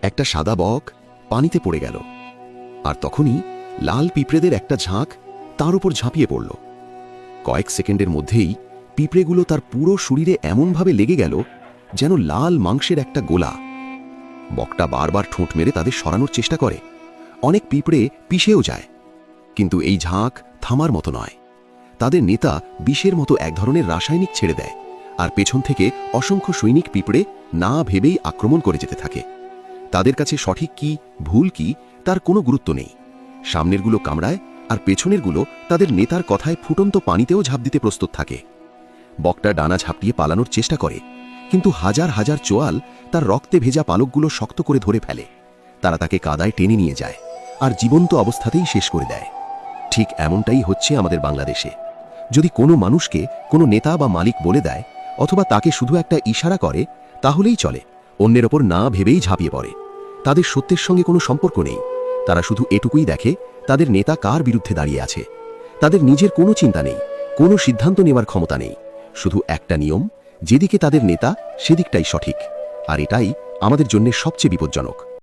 একটা সাদা বক পানিতে পড়ে গেল, আর তখনই লাল পিঁপড়েদের একটা ঝাঁক তার উপর ঝাঁপিয়ে পড়ল। কয়েক সেকেন্ডের মধ্যেই পিঁপড়েগুলো তার পুরো শরীরে এমনভাবে লেগে গেল যেন লাল মাংসের একটা গোলা। বকটা বারবার ঠোঁট মেরে তাদের সরানোর চেষ্টা করে, অনেক পিঁপড়ে পিষেও যায়, কিন্তু এই ঝাঁক থামার মতো নয়। তাদের নেতা বিষের মতো এক ধরনের রাসায়নিক ছেড়ে দেয়, আর পেছন থেকে অসংখ্য সৈনিক পিঁপড়ে না ভেবেই আক্রমণ করে যেতে থাকে। তাদের কাছে সঠিক কি ভুল কি তার কোনো গুরুত্ব নেই। সামনেরগুলো কামড়ায়, আর পেছনেরগুলো তাদের নেতার কথায় ফুটন্ত পানিতেও ঝাঁপ দিতে প্রস্তুত থাকে। বকটা ডানা ঝাপটিয়ে পালানোর চেষ্টা করে, কিন্তু হাজার হাজার চোয়াল তার রক্তে ভেজা পালকগুলো শক্ত করে ধরে ফেলে। তারা তাকে কাদায় টেনে নিয়ে যায়, আর জীবন্ত অবস্থাতেই শেষ করে দেয়। ঠিক এমনটাই হচ্ছে আমাদের বাংলাদেশে। যদি কোনো মানুষকে কোনো নেতা বা মালিক বলে দেয়, অথবা তাকে শুধু একটা ইশারা করে, তাহলেই চলে, অন্যের ওপর না ভেবেই ঝাঁপিয়ে পড়ে। তাদের সত্যের সঙ্গে কোনো সম্পর্ক নেই, তারা শুধু এটুকুই দেখে তাদের নেতা কার বিরুদ্ধে দাঁড়িয়ে আছে। তাদের নিজের কোনো চিন্তা নেই, কোনো সিদ্ধান্ত নেওয়ার ক্ষমতা নেই, শুধু একটা নিয়ম, যেদিকে তাদের নেতা সেদিকটাই সঠিক। আর এটাই আমাদের জন্য সবচেয়ে বিপজ্জনক।